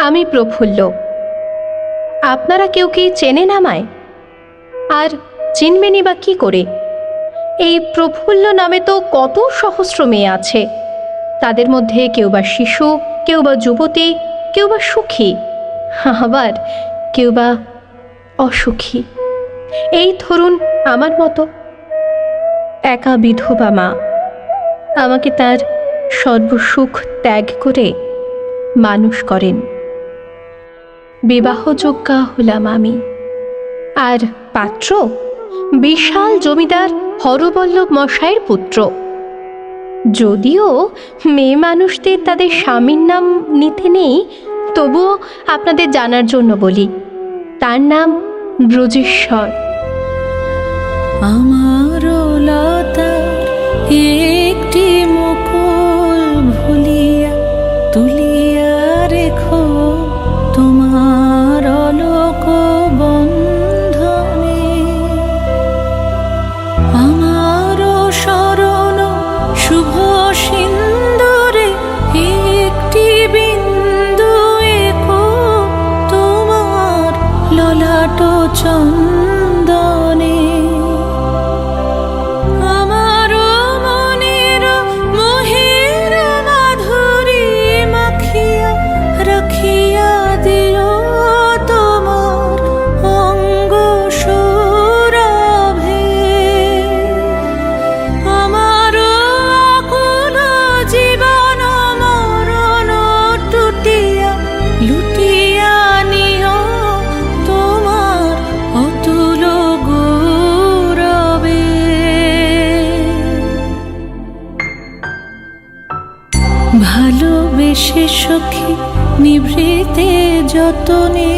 আমি প্রফুল্ল। আপনারা কেউ কি চেনেন আমায়? আর চিনবেনই বা কি করে? এই প্রফুল্ল নামে তো কত সহস্র মেয়ে আছে। তাদের মধ্যে কেউ বা শিশু, কেউ বা যুবতী, কেউ বা সুখী, আবার কেউ বা অসুখী। এই ধরুন আমার মতো একা বিধবা মা। আমাকে তার সর্বসুখ ত্যাগ করে মানুষ করেন। বিবাহযোগ্যা হলাম আমি। আর পাত্র বিশাল জমিদার হরবল্লভ মশাইয়ের পুত্র। যদিও মেয়ে মানুষদের তাদের স্বামীর নাম নিতে নেই, তবুও আপনাদের জানার জন্য বলি, তার নাম ব্রজেশ্বর। আমার লতার একটি মুকুল ভুলিয়া তুলিয়া রেখো তোমার অলোক বন্ধনে। আমার শরণ শুভ সিন্দুরে একটি বিন্দু এঁকো তোমার ললাট চন্দনে। ভালোবেসে সখী নিভৃতে যতনে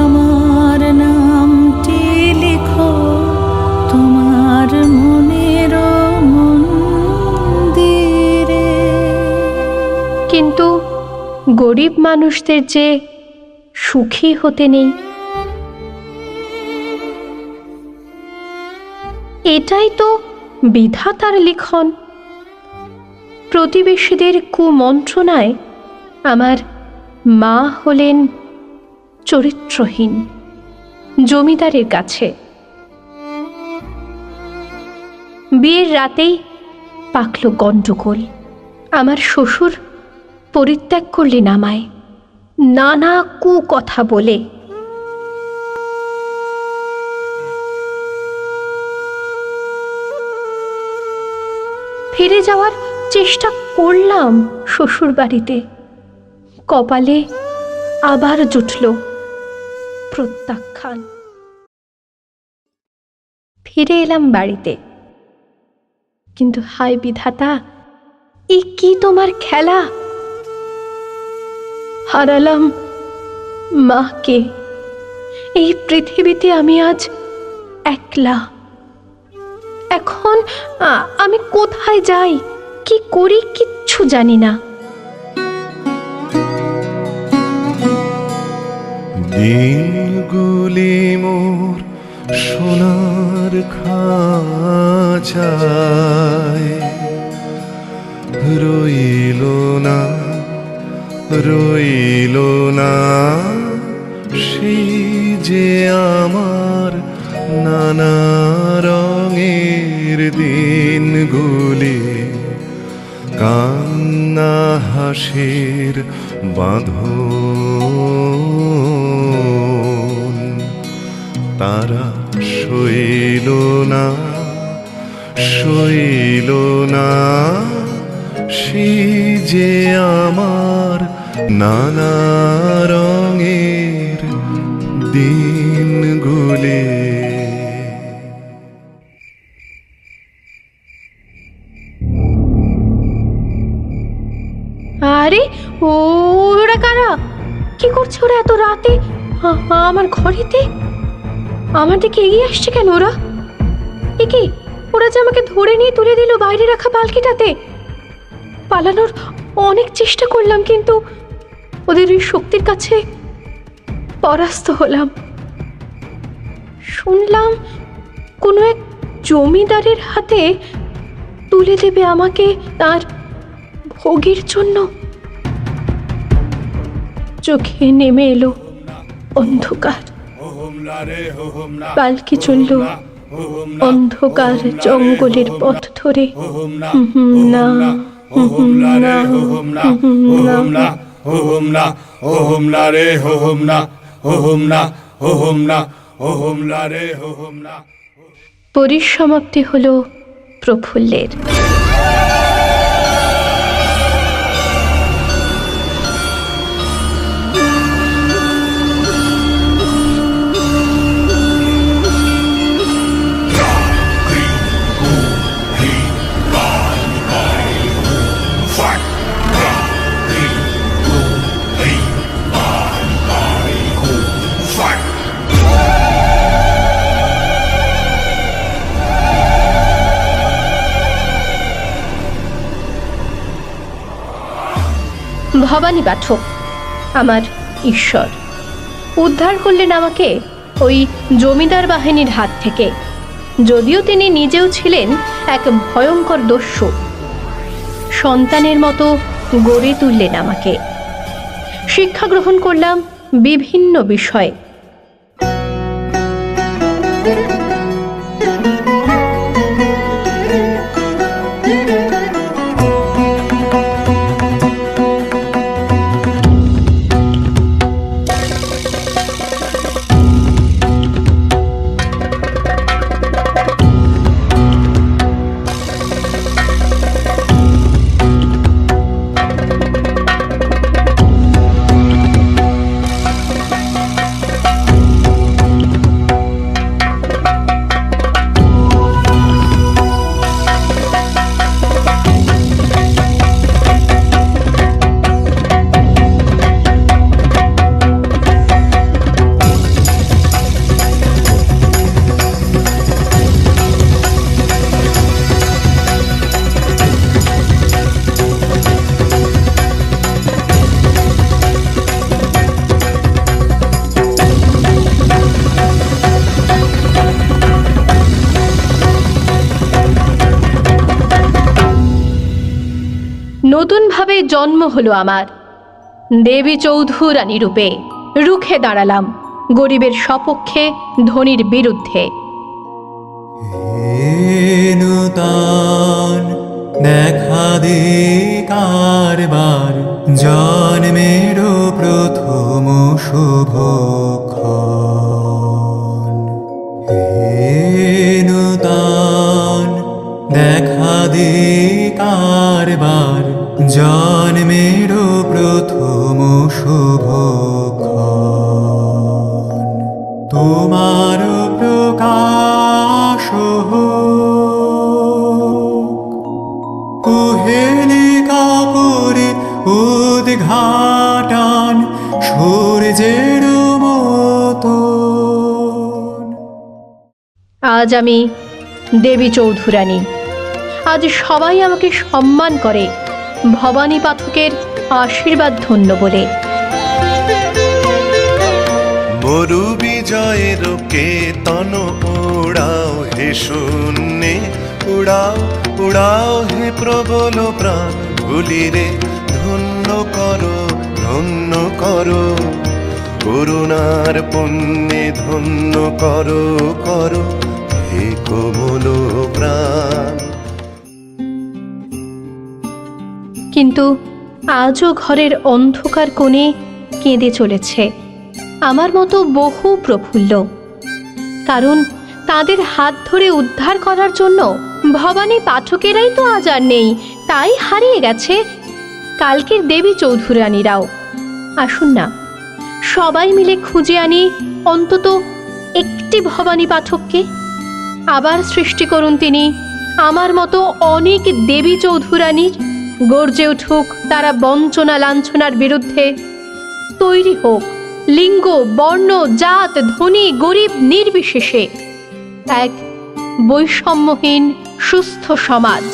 আমার নামটি লিখো তোমার মনের মন্দিরে। কিন্তু গরিব মানুষদের যে সুখী হতে নেই, এটাই তো বিধাতার লিখন। প্রতিবেশীদের কুমন্ত্রণায় আমার মা হলেন চরিত্রহীন জমিদারের কাছে। বিয়ের রাতেই পাকল গণ্ডগোল। আমার শ্বশুর পরিত্যাগ করলেন আমায় নানা কুকথা বলে। ফিরে যাওয়ার চেষ্টা করলাম শ্বশুর বাড়িতে, কপালে আবার জুটল প্রত্যাখ্যান। ফিরে এলাম বাড়িতে, কিন্তু হায় বিধাতা, এ কি তোমার খেলা! হারালাম মাকে। এই পৃথিবীতে আমি আজ একলা। এখন আমি কোথায় যাই, কি করি, কিচ্ছু জানি না। দিনগুলি মোর সোনার খাঁচায় রইল না, রইল না সেই যে আমার নানা রঙের দিনগুলি। কান্না হাসির বাঁধন তারা সইল না, সইল না সেই যে আমার নানা রঙের দিনগুলি। আরে ওরা কারা? কি করছে ওরা এত রাতে আমার ঘরেতে? আমার দিকে এগিয়ে আসছে কেন ওরা? এ কি, ওরা যে আমাকে ধরে নিয়ে তুলে দিল বাইরে রাখা পালকিটাতে। পালানোর অনেক চেষ্টা করলাম, কিন্তু ওদের ওই শক্তির কাছে পরাস্ত হলাম। শুনলাম কোনো এক জমিদারের হাতে তুলে দেবে আমাকে তার ভোগের জন্য। চোখে নেমে এলো অন্ধকার। পালকি চলল অন্ধকার জঙ্গলের পথ ধরে। না, পরিসমাপ্তি হলো প্রফুল্লের। ভবানী পাঠক আমার ঈশ্বর, উদ্ধার করলেন আমাকে ওই জমিদার বাহিনীর হাত থেকে। যদিও তিনি নিজেও ছিলেন এক ভয়ঙ্কর দস্যু, সন্তানের মতো গড়ে তুললেন আমাকে। শিক্ষা গ্রহণ করলাম বিভিন্ন বিষয়ে। নতুনভাবে জন্ম হলো আমার। দেবী চৌধুরানী রূপে রুখে দাঁড়ালাম গরিবের সপক্ষে, ধনীর বিরুদ্ধে। নূতন দেখা দে কারবার, জন্মের প্রথম শুভক্ষণ। নূতন দেখা দে কারবার, জন্মের প্রথম শুভক্ষণ। তোমার প্রকাশ কুহেলিকা করে উদ্ঘাটন সূর্যের মতন। আজ আমি দেবী চৌধুরানী। আজ সবাই আমাকে সম্মান করে ভবানী পাঠকের আশীর্বাদ ধন্য বলে। মরু বিজয়ের কেতন উড়াও হে শূন্যে, উড়াও উড়াও হে প্রবল প্রাণ ভুলিরে, ধন্য করো ধন্য করো, করুণার পুণ্যে ধন্য করো করো হে কোমল প্রাণ। কিন্তু আজও ঘরের অন্ধকার কোণে কেঁদে চলেছে আমার মতো বহু প্রফুল্ল। কারণ তাদের হাত ধরে উদ্ধার করার জন্য ভবানী পাঠকেরাই তো আজ আর নেই, তাই হারিয়ে গেছে কালকের দেবী চৌধুরানীরাও। আসুন না, সবাই মিলে খুঁজে আনি অন্তত একটি ভবানী পাঠককে। আবার সৃষ্টি করুন তিনি আমার মতো অনেক দেবী চৌধুরানীর। গর্জে উঠুক তারা বঞ্চনা লাঞ্ছনার বিরুদ্ধে। তৈরি হোক লিঙ্গ, বর্ণ, জাত, ধনী গরিব নির্বিশেষে এক বৈষম্যহীন সুস্থ সমাজ।